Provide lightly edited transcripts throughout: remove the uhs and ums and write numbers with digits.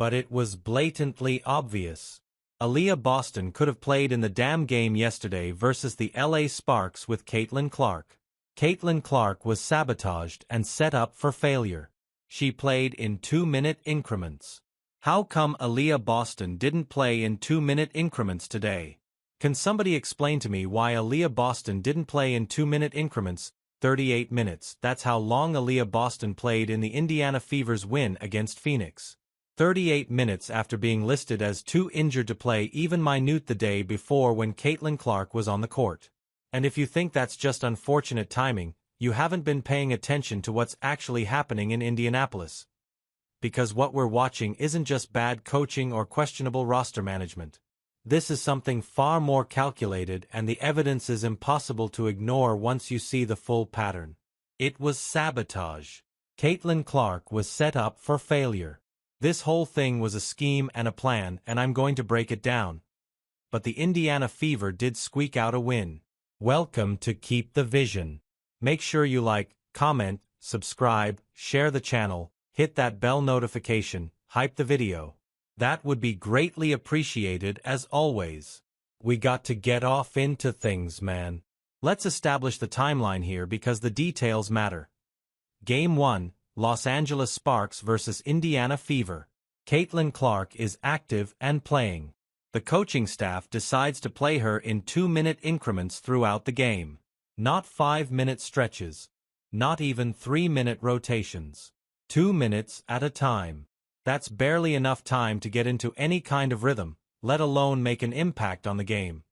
but it was blatantly obvious. Aliyah Boston could have played in the damn game yesterday versus the LA Sparks with Caitlin Clark. Caitlin Clark was sabotaged and set up for failure. She played in 2-minute increments. How come Aliyah Boston didn't play in 2-minute increments today? Can somebody explain to me why Aliyah Boston didn't play in 2-minute increments? 38 minutes, that's how long Aliyah Boston played in the Indiana Fever's win against Phoenix. 38 minutes after being listed as too injured to play even minute the day before when Caitlin Clark was on the court. And if you think that's just unfortunate timing, you haven't been paying attention to what's actually happening in Indianapolis. Because what we're watching isn't just bad coaching or questionable roster management. This is something far more calculated, and the evidence is impossible to ignore once you see the full pattern. It was sabotage. Caitlin Clark was set up for failure. This whole thing was a scheme and a plan, and I'm going to break it down. But the Indiana Fever did squeak out a win. Welcome to Keep the Vision. Make sure you like, comment, subscribe, share the channel, hit that bell notification, hype the video. That would be greatly appreciated as always. We got to get off into things, man. Let's establish the timeline here because the details matter. Game 1. Los Angeles Sparks vs. Indiana Fever. Caitlin Clark is active and playing. The coaching staff decides to play her in 2-minute increments throughout the game. Not 5-minute stretches. Not even 3-minute rotations. 2 minutes at a time. That's barely enough time to get into any kind of rhythm, let alone make an impact on the game.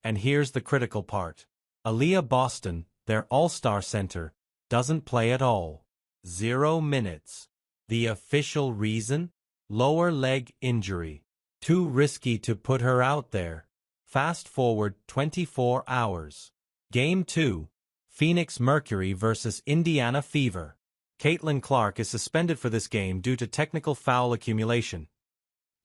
And here's the critical part. Aliyah Boston, their all-star center, doesn't play at all. 0 minutes. The official reason? Lower leg injury. Too risky to put her out there. Fast forward 24 hours. Game 2. Phoenix Mercury vs. Indiana Fever. Caitlin Clark is suspended for this game due to technical foul accumulation.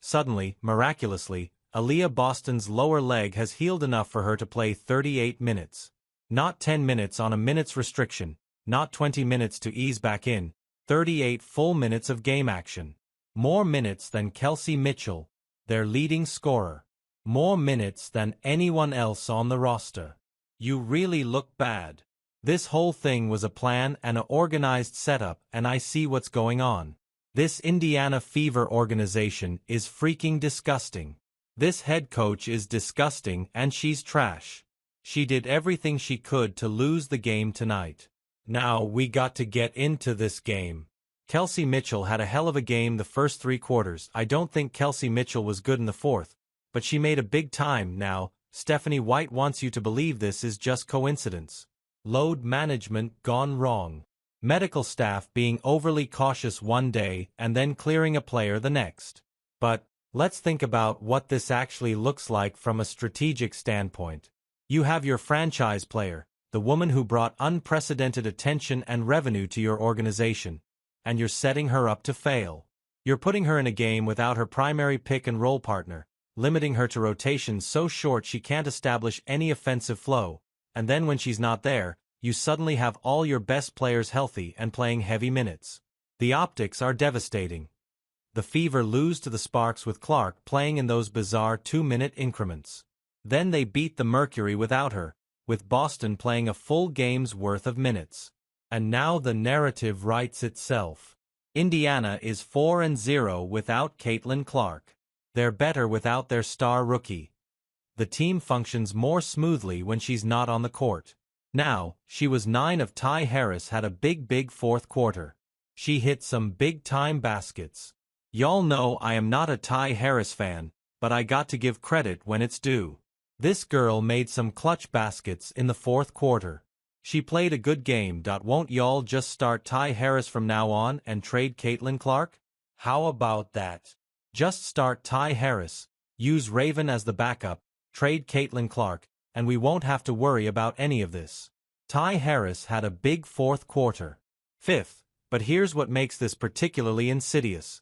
Suddenly, miraculously, Aliyah Boston's lower leg has healed enough for her to play 38 minutes. Not 10 minutes on a minute's restriction. Not 20 minutes to ease back in, 38 full minutes of game action. More minutes than Kelsey Mitchell, their leading scorer. More minutes than anyone else on the roster. You really look bad. This whole thing was a plan and an organized setup, and I see what's going on. This Indiana Fever organization is freaking disgusting. This head coach is disgusting, and she's trash. She did everything she could to lose the game tonight. Now we got to get into this game. Kelsey Mitchell had a hell of a game the first 3 quarters. I don't think Kelsey Mitchell was good in the fourth, but she made a big time. Now, Stephanie White wants you to believe this is just coincidence. Load management gone wrong. Medical staff being overly cautious one day and then clearing a player the next. But, let's think about what this actually looks like from a strategic standpoint. You have your franchise player, the woman who brought unprecedented attention and revenue to your organization, and you're setting her up to fail. You're putting her in a game without her primary pick-and-roll partner, limiting her to rotations so short she can't establish any offensive flow, and then when she's not there, you suddenly have all your best players healthy and playing heavy minutes. The optics are devastating. The Fever lose to the Sparks with Clark playing in those bizarre 2-minute increments. Then they beat the Mercury without her, with Boston playing a full game's worth of minutes. And now the narrative writes itself. Indiana is 4-0 without Caitlin Clark. They're better without their star rookie. The team functions more smoothly when she's not on the court. Now, she was 9 of Ty Harris had a big fourth quarter. She hit some big-time baskets. Y'all know I am not a Ty Harris fan, but I got to give credit when it's due. This girl made some clutch baskets in the fourth quarter. She played a good game. Won't y'all just start Ty Harris from now on and trade Caitlin Clark? How about that? Just start Ty Harris, use Raven as the backup, trade Caitlin Clark, and we won't have to worry about any of this. Ty Harris had a big fourth quarter. Fifth, but here's what makes this particularly insidious.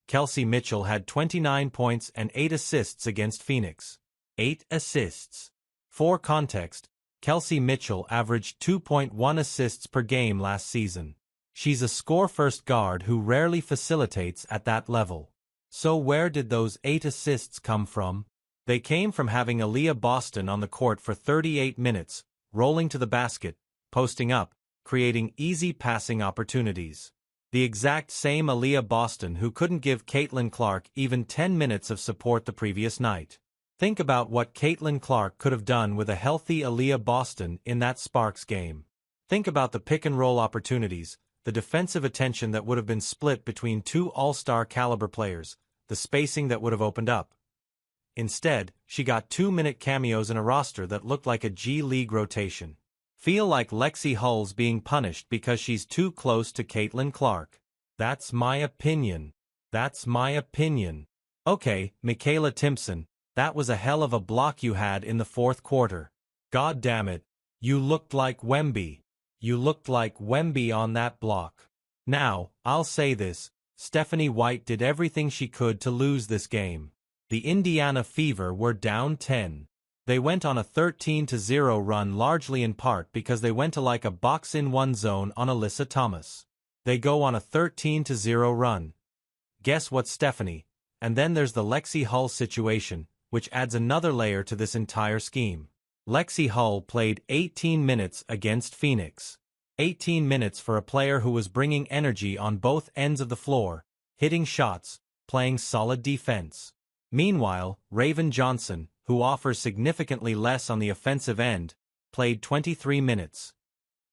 Kelsey Mitchell had 29 points and 8 assists against Phoenix. 8 assists. For context, Kelsey Mitchell averaged 2.1 assists per game last season. She's a score-first guard who rarely facilitates at that level. So where did those 8 assists come from? They came from having Aliyah Boston on the court for 38 minutes, rolling to the basket, posting up, creating easy passing opportunities. The exact same Aliyah Boston who couldn't give Caitlin Clark even 10 minutes of support the previous night. Think about what Caitlin Clark could have done with a healthy Aliyah Boston in that Sparks game. Think about the pick-and-roll opportunities, the defensive attention that would have been split between two all-star caliber players, the spacing that would have opened up. Instead, she got 2-minute cameos in a roster that looked like a G-League rotation. Feel like Lexi Hull's being punished because she's too close to Caitlin Clark. That's my opinion. That's my opinion. Okay, Michaela Timpson, that was a hell of a block you had in the fourth quarter. God damn it. You looked like Wemby. You looked like Wemby on that block. Now, I'll say this, Stephanie White did everything she could to lose this game. The Indiana Fever were down 10. They went on a 13-0 run largely in part because they went to like a box-in-one zone on Alyssa Thomas. They go on a 13-0 run. Guess what, Stephanie? And then there's the Lexi Hull situation, which adds another layer to this entire scheme. Lexi Hull played 18 minutes against Phoenix. 18 minutes for a player who was bringing energy on both ends of the floor, hitting shots, playing solid defense. Meanwhile, Raven Johnson, who offers significantly less on the offensive end, played 23 minutes.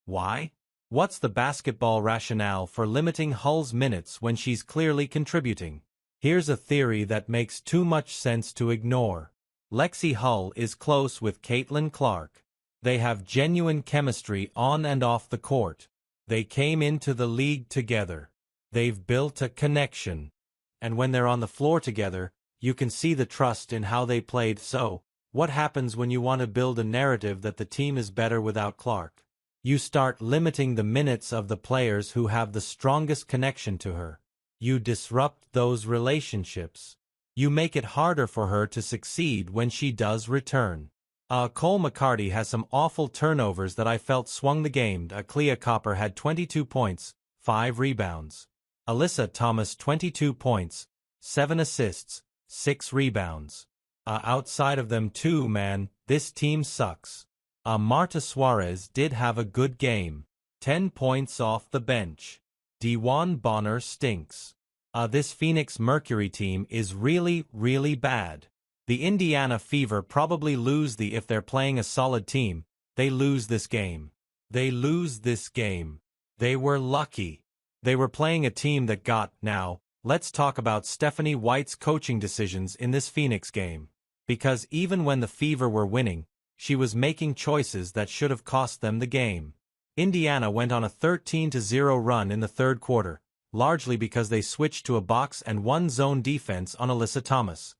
Why? What's the basketball rationale for limiting Hull's minutes when she's clearly contributing? Here's a theory that makes too much sense to ignore. Lexi Hull is close with Caitlin Clark. They have genuine chemistry on and off the court. They came into the league together. They've built a connection. And when they're on the floor together, you can see the trust in how they played. So, what happens when you want to build a narrative that the team is better without Clark? You start limiting the minutes of the players who have the strongest connection to her. You disrupt those relationships. You make it harder for her to succeed when she does return. Cole McCarty has some awful turnovers that I felt swung the game. Clea Copper had 22 points, 5 rebounds. Alyssa Thomas 22 points, 7 assists, 6 rebounds. Outside of them too, man, this team sucks. Marta Suarez did have a good game. 10 points off the bench. DeJuan Bonner stinks. This Phoenix Mercury team is really, really bad. The Indiana Fever probably lose if they're playing a solid team, they lose this game. They lose this game. They were lucky. They were playing a team that got. Now, let's talk about Stephanie White's coaching decisions in this Phoenix game. Because even when the Fever were winning, she was making choices that should have cost them the game. Indiana went on a 13-0 run in the third quarter, largely because they switched to a box-and-one zone defense on Alyssa Thomas.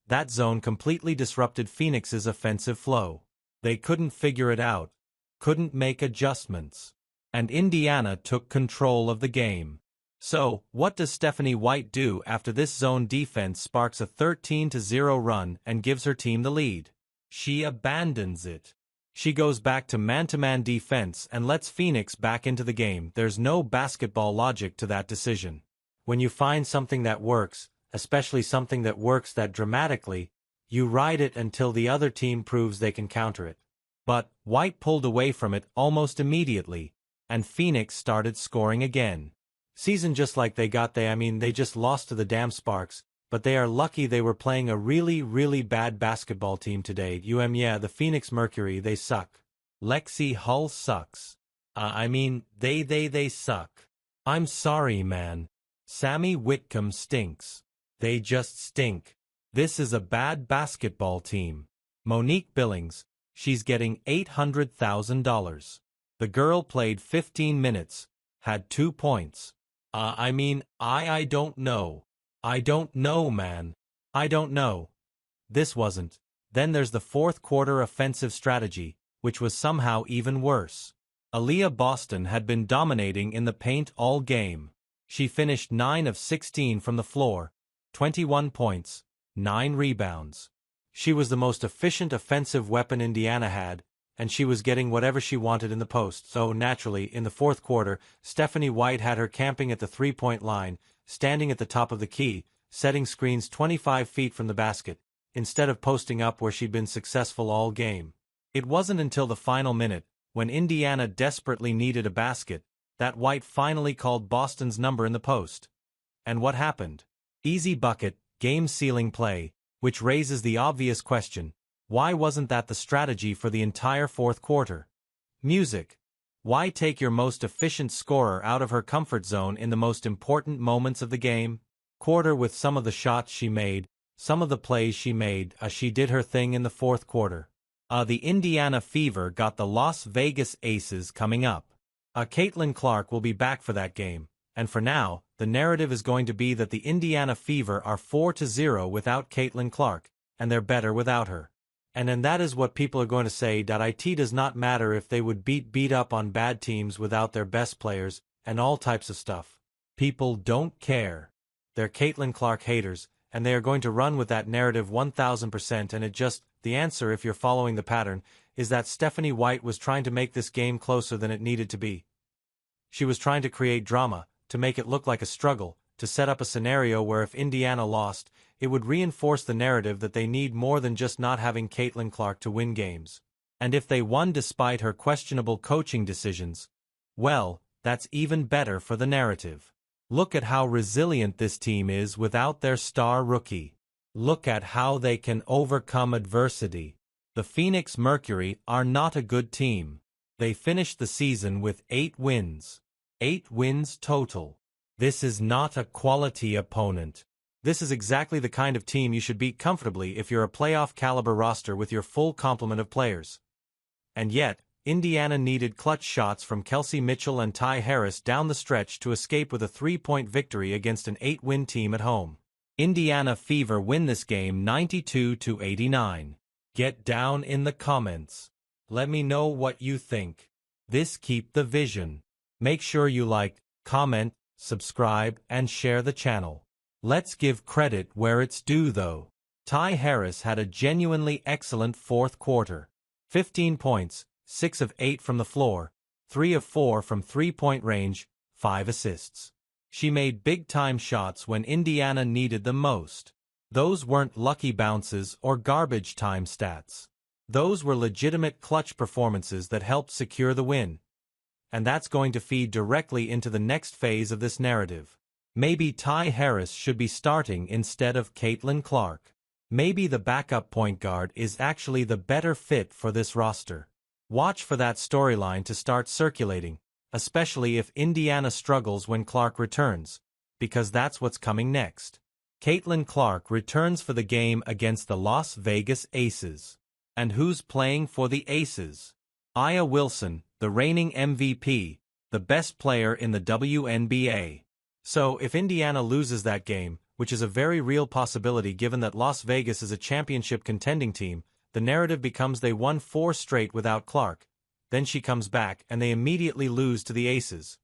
That zone completely disrupted Phoenix's offensive flow. They couldn't figure it out, couldn't make adjustments. And Indiana took control of the game. So, what does Stephanie White do after this zone defense sparks a 13-0 run and gives her team the lead? She abandons it. She goes back to man-to-man defense and lets Phoenix back into the game. There's no basketball logic to that decision. When you find something that works, especially something that works that dramatically, you ride it until the other team proves they can counter it. But White pulled away from it almost immediately, and Phoenix started scoring again. Season just like they just lost to the damn Sparks, but they are lucky they were playing a really, really bad basketball team today. The Phoenix Mercury, they suck. Lexi Hull sucks. They suck. I'm sorry, man. Sammy Whitcomb stinks. They just stink. This is a bad basketball team. Monique Billings, she's getting $800,000. The girl played 15 minutes, had 2 points. I don't know. I don't know, man. I don't know. This wasn't. Then there's the fourth quarter offensive strategy, which was somehow even worse. Aliyah Boston had been dominating in the paint all game. She finished 9 of 16 from the floor, 21 points, 9 rebounds. She was the most efficient offensive weapon Indiana had, and she was getting whatever she wanted in the post. So naturally, in the fourth quarter, Stephanie White had her camping at the three-point line, standing at the top of the key, setting screens 25 feet from the basket, instead of posting up where she'd been successful all game. It wasn't until the final minute, when Indiana desperately needed a basket, that White finally called Boston's number in the post. And what happened? Easy bucket, game-sealing play, which raises the obvious question, why wasn't that the strategy for the entire fourth quarter? Music. Why take your most efficient scorer out of her comfort zone in the most important moments of the game? Quarter with some of the shots she made, some of the plays she made, she did her thing in the fourth quarter. The Indiana Fever got the Las Vegas Aces coming up. Caitlin Clark will be back for that game, and for now, the narrative is going to be that the Indiana Fever are 4-0 without Caitlin Clark, and they're better without her. And that is what people are going to say. It does not matter if they would beat up on bad teams without their best players, and all types of stuff. People don't care. They're Caitlin Clark haters, and they are going to run with that narrative 1000%, and the answer, if you're following the pattern, is that Stephanie White was trying to make this game closer than it needed to be. She was trying to create drama, to make it look like a struggle, to set up a scenario where if Indiana lost, it would reinforce the narrative that they need more than just not having Caitlin Clark to win games. And if they won despite her questionable coaching decisions, well, that's even better for the narrative. Look at how resilient this team is without their star rookie. Look at how they can overcome adversity. The Phoenix Mercury are not a good team. They finished the season with 8 wins. 8 wins total. This is not a quality opponent. This is exactly the kind of team you should beat comfortably if you're a playoff-caliber roster with your full complement of players. And yet, Indiana needed clutch shots from Kelsey Mitchell and Ty Harris down the stretch to escape with a 3-point victory against an 8-win team at home. Indiana Fever win this game 92-89. Get down in the comments. Let me know what you think. This keep the vision. Make sure you like, comment, subscribe, and share the channel. Let's give credit where it's due though. Ty Harris had a genuinely excellent fourth quarter. 15 points, 6 of 8 from the floor, 3 of 4 from 3-point range, 5 assists. She made big-time shots when Indiana needed them most. Those weren't lucky bounces or garbage time stats. Those were legitimate clutch performances that helped secure the win. And that's going to feed directly into the next phase of this narrative. Maybe Ty Harris should be starting instead of Caitlin Clark. Maybe the backup point guard is actually the better fit for this roster. Watch for that storyline to start circulating, especially if Indiana struggles when Clark returns, because that's what's coming next. Caitlin Clark returns for the game against the Las Vegas Aces. And who's playing for the Aces? A'ja Wilson, the reigning MVP, the best player in the WNBA. So, if Indiana loses that game, which is a very real possibility given that Las Vegas is a championship contending team, the narrative becomes they won 4 straight without Clark. Then she comes back and they immediately lose to the Aces.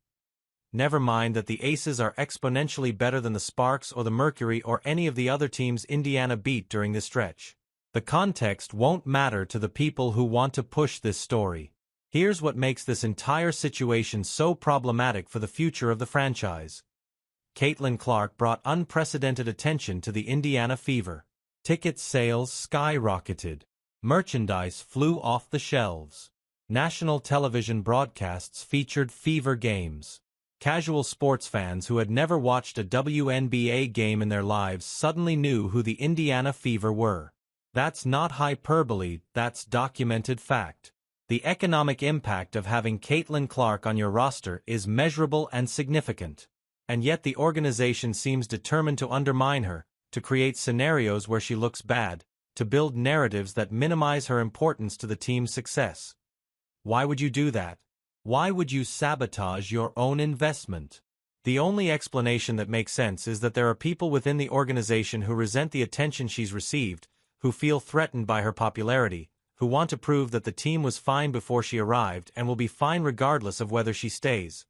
Never mind that the Aces are exponentially better than the Sparks or the Mercury or any of the other teams Indiana beat during this stretch. The context won't matter to the people who want to push this story. Here's what makes this entire situation so problematic for the future of the franchise. Caitlin Clark brought unprecedented attention to the Indiana Fever. Ticket sales skyrocketed. Merchandise flew off the shelves. National television broadcasts featured Fever games. Casual sports fans who had never watched a WNBA game in their lives suddenly knew who the Indiana Fever were. That's not hyperbole, that's documented fact. The economic impact of having Caitlin Clark on your roster is measurable and significant. And yet the organization seems determined to undermine her, to create scenarios where she looks bad, to build narratives that minimize her importance to the team's success. Why would you do that? Why would you sabotage your own investment? The only explanation that makes sense is that there are people within the organization who resent the attention she's received, who feel threatened by her popularity, who want to prove that the team was fine before she arrived and will be fine regardless of whether she stays.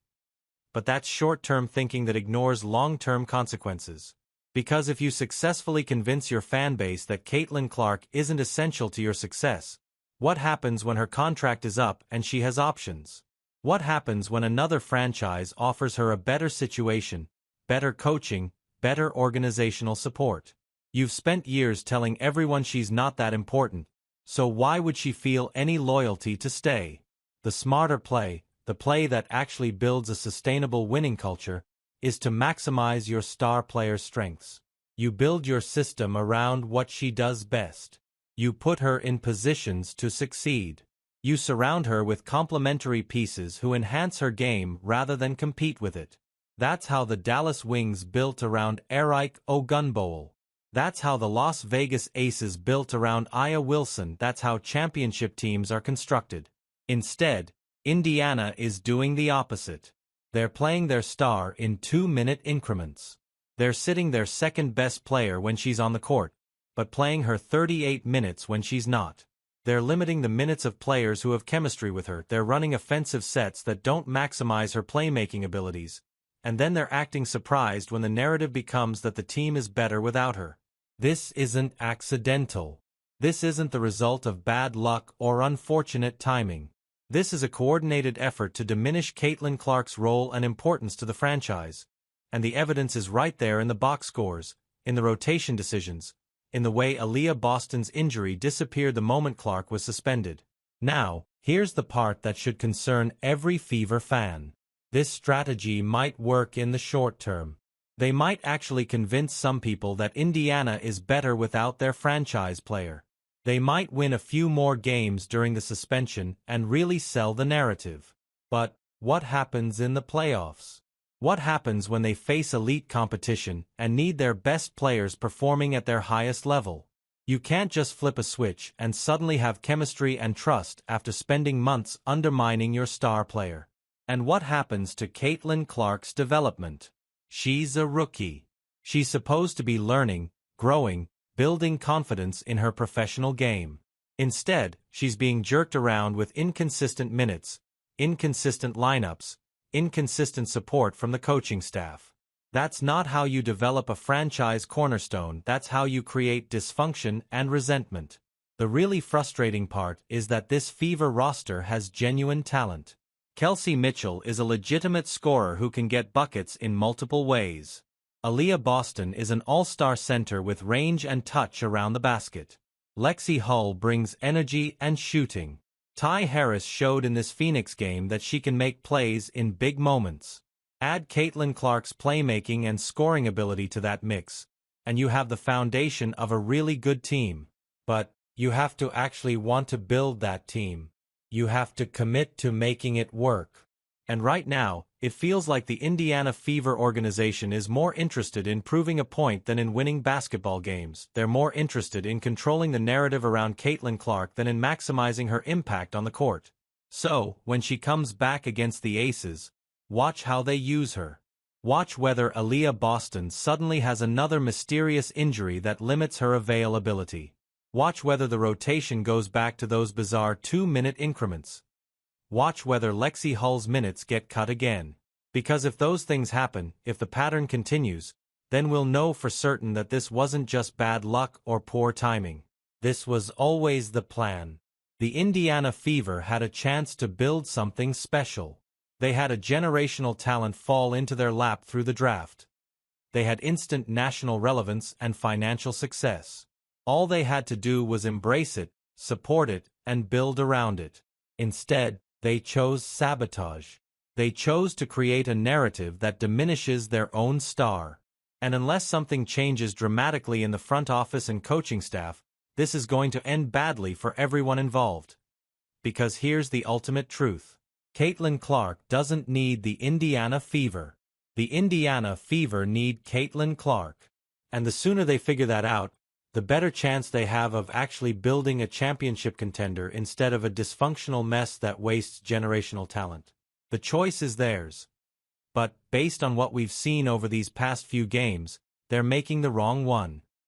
But that's short-term thinking that ignores long-term consequences. Because if you successfully convince your fan base that Caitlin Clark isn't essential to your success, what happens when her contract is up and she has options? What happens when another franchise offers her a better situation, better coaching, better organizational support. You've spent years telling everyone she's not that important, so why would she feel any loyalty to stay? The smarter play, the play that actually builds a sustainable winning culture, is to maximize your star player's strengths. You build your system around what she does best. You put her in positions to succeed. You surround her with complementary pieces who enhance her game rather than compete with it. That's how the Dallas Wings built around Eric Ogunbowale. That's how the Las Vegas Aces built around Aya Wilson. That's how championship teams are constructed. Instead, Indiana is doing the opposite. They're playing their star in 2-minute increments. They're sitting their second-best player when she's on the court, but playing her 38 minutes when she's not. They're limiting the minutes of players who have chemistry with her. They're running offensive sets that don't maximize her playmaking abilities. And then they're acting surprised when the narrative becomes that the team is better without her. This isn't accidental. This isn't the result of bad luck or unfortunate timing. This is a coordinated effort to diminish Caitlin Clark's role and importance to the franchise. And the evidence is right there in the box scores, in the rotation decisions, in the way Aliyah Boston's injury disappeared the moment Clark was suspended. Now, here's the part that should concern every Fever fan. This strategy might work in the short term. They might actually convince some people that Indiana is better without their franchise player. They might win a few more games during the suspension and really sell the narrative. But what happens in the playoffs? What happens when they face elite competition and need their best players performing at their highest level? You can't just flip a switch and suddenly have chemistry and trust after spending months undermining your star player. And what happens to Caitlin Clark's development? She's a rookie. She's supposed to be learning, growing, building confidence in her professional game. Instead, she's being jerked around with inconsistent minutes, inconsistent lineups, inconsistent support from the coaching staff. That's not how you develop a franchise cornerstone. That's how you create dysfunction and resentment. The really frustrating part is that this Fever roster has genuine talent. Kelsey Mitchell is a legitimate scorer who can get buckets in multiple ways. Aliyah Boston is an all-star center with range and touch around the basket. Lexi Hull brings energy and shooting. Ty Harris showed in this Phoenix game that she can make plays in big moments. Add Caitlin Clark's playmaking and scoring ability to that mix, and you have the foundation of a really good team. But you have to actually want to build that team. You have to commit to making it work. And right now, it feels like the Indiana Fever organization is more interested in proving a point than in winning basketball games. They're more interested in controlling the narrative around Caitlin Clark than in maximizing her impact on the court. So, when she comes back against the Aces, watch how they use her. Watch whether Aliyah Boston suddenly has another mysterious injury that limits her availability. Watch whether the rotation goes back to those bizarre 2-minute increments. Watch whether Lexi Hull's minutes get cut again. Because if those things happen, if the pattern continues, then we'll know for certain that this wasn't just bad luck or poor timing. This was always the plan. The Indiana Fever had a chance to build something special. They had a generational talent fall into their lap through the draft. They had instant national relevance and financial success. All they had to do was embrace it, support it, and build around it. Instead, they chose sabotage. They chose to create a narrative that diminishes their own star. And unless something changes dramatically in the front office and coaching staff, this is going to end badly for everyone involved. Because here's the ultimate truth. Caitlin Clark doesn't need the Indiana Fever. The Indiana Fever need Caitlin Clark. And the sooner they figure that out, the better chance they have of actually building a championship contender instead of a dysfunctional mess that wastes generational talent. The choice is theirs. But, based on what we've seen over these past few games, they're making the wrong one.